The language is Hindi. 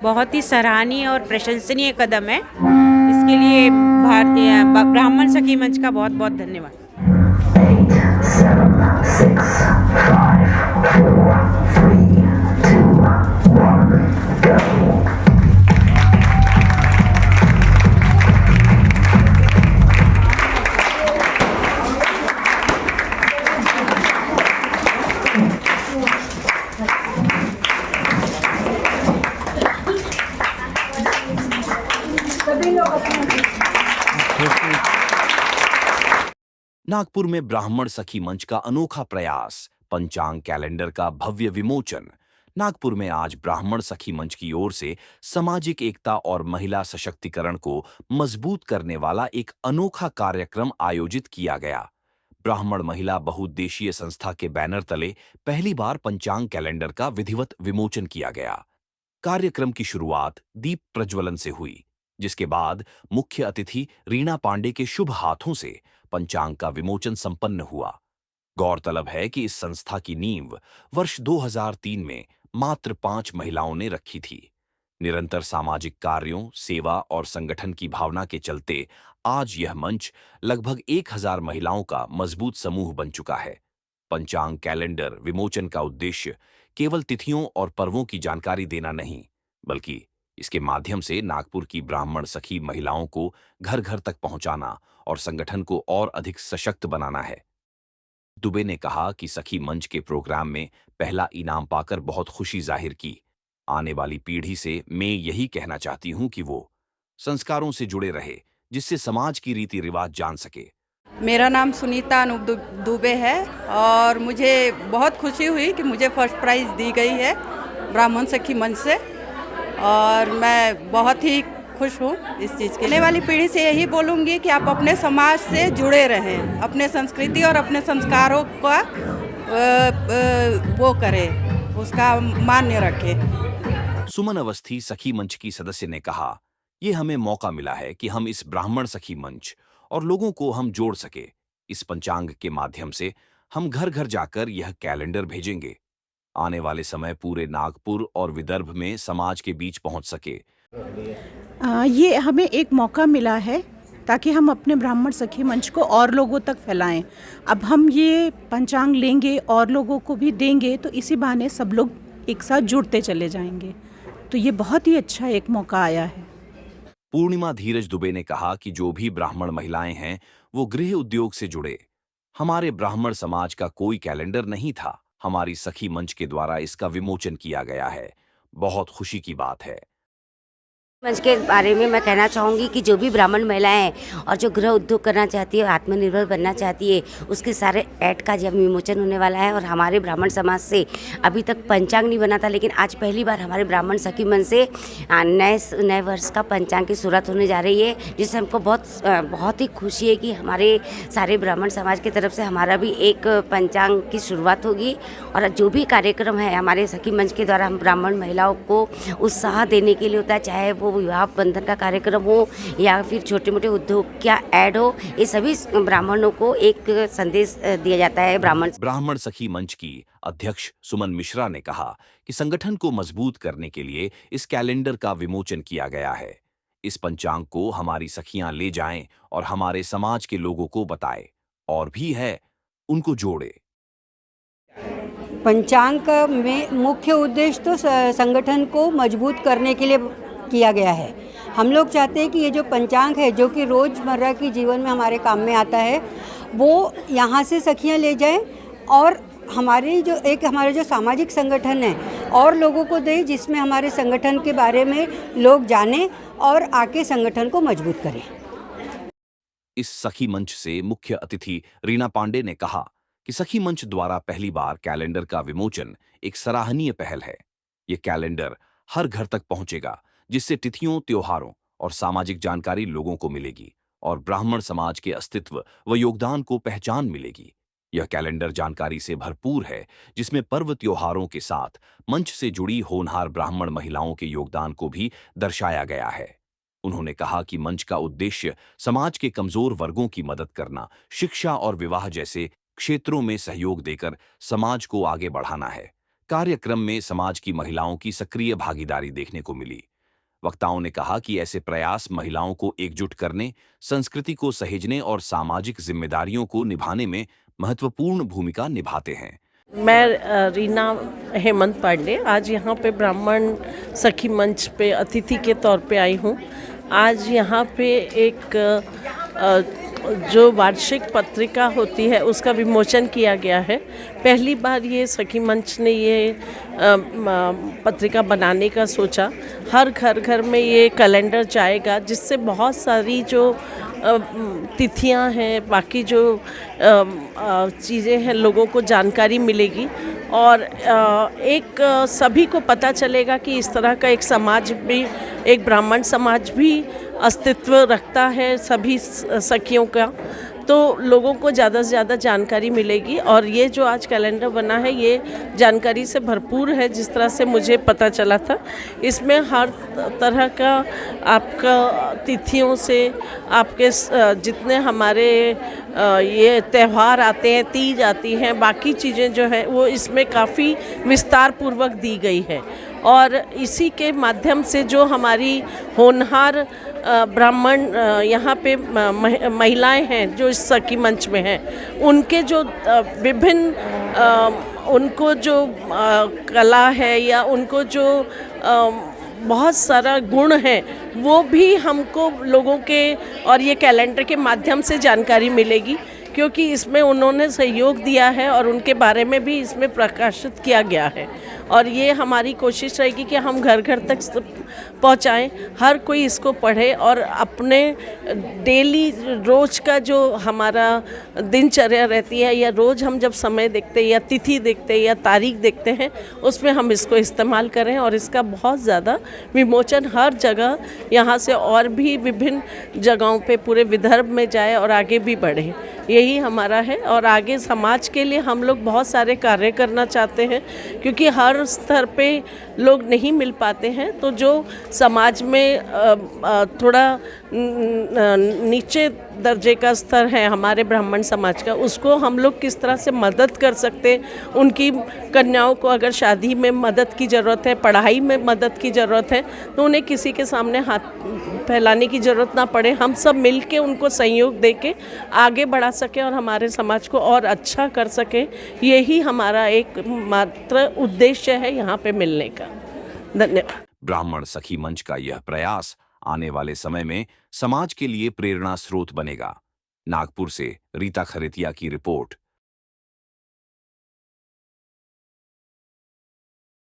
बहुत ही सराहनीय और प्रशंसनीय कदम है। इसके लिए भारतीय ब्राह्मण सखी मंच का बहुत बहुत धन्यवाद। 8, 7, 6, 5, 4, 3, 2, 1, go. नागपुर में ब्राह्मण सखी मंच का अनोखा प्रयास, पंचांग कैलेंडर का भव्य विमोचन। नागपुर में आज ब्राह्मण सखी मंच की ओर से सामाजिक एकता और महिला सशक्तिकरण को मजबूत करने वाला एक अनोखा कार्यक्रम आयोजित किया गया। ब्राह्मण महिला बहुउद्देशीय संस्था के बैनर तले पहली बार पंचांग कैलेंडर का विधिवत विमोचन किया गया। कार्यक्रम की शुरुआत दीप प्रज्वलन से हुई, जिसके बाद मुख्य अतिथि रीना पांडे के शुभ हाथों से पंचांग का विमोचन संपन्न हुआ। गौरतलब है कि इस संस्था की नींव वर्ष 2003 में मात्र 5 महिलाओं ने रखी थी। निरंतर सामाजिक कार्यों, सेवा और संगठन की भावना के चलते आज यह मंच लगभग 1000 महिलाओं का मजबूत समूह बन चुका है। पंचांग कैलेंडर विमोचन का उद्देश्य केवल तिथियों और पर्वों की जानकारी देना नहीं, बल्कि इसके माध्यम से नागपुर की ब्राह्मण सखी महिलाओं को घर घर तक पहुंचाना और संगठन को और अधिक सशक्त बनाना है। दुबे ने कहा कि सखी मंच के प्रोग्राम में पहला इनाम पाकर बहुत खुशी जाहिर की। आने वाली पीढ़ी से मैं यही कहना चाहती हूं कि वो संस्कारों से जुड़े रहे, जिससे समाज की रीति रिवाज जान सके। मेरा नाम सुनीता अनूप दुबे है और मुझे बहुत खुशी हुई कि मुझे फर्स्ट प्राइज़ दी गई है ब्राह्मण सखी मंच से, और मैं बहुत ही खुश हूँ इस चीज़ के। आने वाली पीढ़ी से यही बोलूँगी कि आप अपने समाज से जुड़े रहें, अपने संस्कृति और अपने संस्कारों का वो करें, उसका मान्य रखें। सुमन अवस्थी सखी मंच की सदस्य ने कहा, ये हमें मौका मिला है कि हम इस ब्राह्मण सखी मंच और लोगों को हम जोड़ सके। इस पंचांग के माध्यम से हम घर घर जाकर यह कैलेंडर भेजेंगे। आने वाले समय पूरे नागपुर और विदर्भ में समाज के बीच पहुंच सके। ये हमें एक मौका मिला है ताकि हम अपने ब्राह्मण सखी मंच को और लोगों तक फैलाएं। अब हम ये पंचांग लेंगे और लोगों को भी देंगे, तो इसी बहाने सब लोग एक साथ जुड़ते चले जाएंगे। तो ये बहुत ही अच्छा एक मौका आया है। पूर्णिमा धीरज दुबे ने कहा कि जो भी ब्राह्मण महिलाएं हैं वो गृह उद्योग से जुड़े। हमारे ब्राह्मण समाज का कोई कैलेंडर नहीं था, हमारी सखी मंच के द्वारा इसका विमोचन किया गया है। बहुत खुशी की बात है। मंच के बारे में मैं कहना चाहूँगी कि जो भी ब्राह्मण महिलाएं हैं और जो गृह उद्योग करना चाहती है, आत्मनिर्भर बनना चाहती है, उसके सारे ऐड का जब विमोचन होने वाला है। और हमारे ब्राह्मण समाज से अभी तक पंचांग नहीं बना था, लेकिन आज पहली बार हमारे ब्राह्मण सखी मंच से नए वर्ष का पंचांग की शुरुआत होने जा रही है, जिससे हमको बहुत ही खुशी है कि हमारे सारे ब्राह्मण समाज की तरफ से हमारा भी एक पंचांग की शुरुआत होगी। और जो भी कार्यक्रम है हमारे सखी मंच के द्वारा, हम ब्राह्मण महिलाओं को उत्साह देने के लिए होता है, चाहे वो विवाह बंधन का कार्यक्रम हो या फिर छोटे मोटे उद्योग क्या ऐड हो, ये सभी ब्राह्मणों को एक संदेश दिया जाता है। ब्राह्मण सखी मंच की अध्यक्ष सुमन मिश्रा ने कहा कि संगठन को मजबूत करने के लिए इस कैलेंडर का विमोचन किया गया है। इस पंचांग को हमारी सखियां ले जाएं और हमारे समाज के लोगों को बताएं, और भी है उनको जोड़े। पंचांग में मुख्य उद्देश्य तो संगठन को मजबूत करने के लिए किया गया है। हम लोग चाहते हैं कि ये जो पंचांग है, जो कि रोज़मर्रा की जीवन में हमारे काम में आता है, वो यहाँ से सखियाँ ले जाएं और हमारे जो सामाजिक संगठन है और लोगों को दें, जिसमें हमारे संगठन के बारे में लोग जानें और आके संगठन को मजबूत करें। इस सखी मंच से मुख्य अतिथि रीना पांडे ने कहा कि सखी मंच द्वारा पहली बार कैलेंडर का विमोचन एक सराहनीय पहल है। ये कैलेंडर हर घर तक पहुंचेगा, जिससे तिथियों, त्योहारों और सामाजिक जानकारी लोगों को मिलेगी और ब्राह्मण समाज के अस्तित्व व योगदान को पहचान मिलेगी। यह कैलेंडर जानकारी से भरपूर है, जिसमें पर्व त्योहारों के साथ मंच से जुड़ी होनहार ब्राह्मण महिलाओं के योगदान को भी दर्शाया गया है। उन्होंने कहा कि मंच का उद्देश्य समाज के कमजोर वर्गों की मदद करना, शिक्षा और विवाह जैसे क्षेत्रों में सहयोग देकर समाज को आगे बढ़ाना है। कार्यक्रम में समाज की महिलाओं की सक्रिय भागीदारी देखने को मिली, वक्ताओं ने कहा कि ऐसे प्रयास महिलाओं को एकजुट करने, संस्कृति को सहेजने और सामाजिक जिम्मेदारियों को निभाने में महत्वपूर्ण भूमिका निभाते हैं। मैं रीना हेमंत पांडे आज यहाँ पे ब्राह्मण सखी मंच पे अतिथि के तौर पे आई हूँ। आज यहाँ पे एक जो वार्षिक पत्रिका होती है उसका विमोचन किया गया है। पहली बार ये सखी मंच ने ये पत्रिका बनाने का सोचा। हर घर में ये कैलेंडर जाएगा जिससे बहुत सारी जो तिथियां हैं, बाकी जो चीज़ें हैं, लोगों को जानकारी मिलेगी और एक सभी को पता चलेगा कि इस तरह का एक समाज भी, एक ब्राह्मण समाज भी अस्तित्व रखता है सभी सखियों का। तो लोगों को ज़्यादा से ज़्यादा जानकारी मिलेगी और ये जो आज कैलेंडर बना है ये जानकारी से भरपूर है। जिस तरह से मुझे पता चला था, इसमें हर तरह का आपका तिथियों से आपके जितने हमारे ये त्यौहार आते हैं, तीज आती हैं, बाकी चीज़ें जो है वो इसमें काफ़ी विस्तार पूर्वक दी गई है। और इसी के माध्यम से जो हमारी होनहार ब्राह्मण यहाँ पे महिलाएं हैं जो इस सखी मंच में हैं, उनके जो विभिन्न उनको जो कला है या उनको जो बहुत सारा गुण है वो भी हमको लोगों के और ये कैलेंडर के माध्यम से जानकारी मिलेगी, क्योंकि इसमें उन्होंने सहयोग दिया है और उनके बारे में भी इसमें प्रकाशित किया गया है। और ये हमारी कोशिश रहेगी कि हम घर घर तक पहुंचाएं, हर कोई इसको पढ़े और अपने डेली रोज़ का जो हमारा दिनचर्या रहती है या रोज़ हम जब समय देखते हैं या तिथि देखते हैं या तारीख देखते हैं, उसमें हम इसको इस्तेमाल करें और इसका बहुत ज़्यादा विमोचन हर जगह यहाँ से और भी विभिन्न जगहों पे पूरे विदर्भ में जाए और आगे भी बढ़े। यही हमारा है और आगे समाज के लिए हम लोग बहुत सारे कार्य करना चाहते हैं, क्योंकि हर स्तर पे लोग नहीं मिल पाते हैं। तो जो समाज में थोड़ा नीचे दर्जे का स्तर है हमारे ब्राह्मण समाज का, उसको हम लोग किस तरह से मदद कर सकते हैं। उनकी कन्याओं को अगर शादी में मदद की ज़रूरत है, पढ़ाई में मदद की ज़रूरत है, तो उन्हें किसी के सामने हाथ फैलाने की ज़रूरत ना पड़े। हम सब मिल के उनको सहयोग दे के आगे बढ़ा सकें और हमारे समाज को और अच्छा कर सकें। यही हमारा एक मात्र उद्देश्य है यहाँ पे मिलने का। धन्यवाद। ब्राह्मण सखी मंच का यह प्रयास आने वाले समय में समाज के लिए प्रेरणा स्रोत बनेगा। नागपुर से रीता खरेतिया की रिपोर्ट।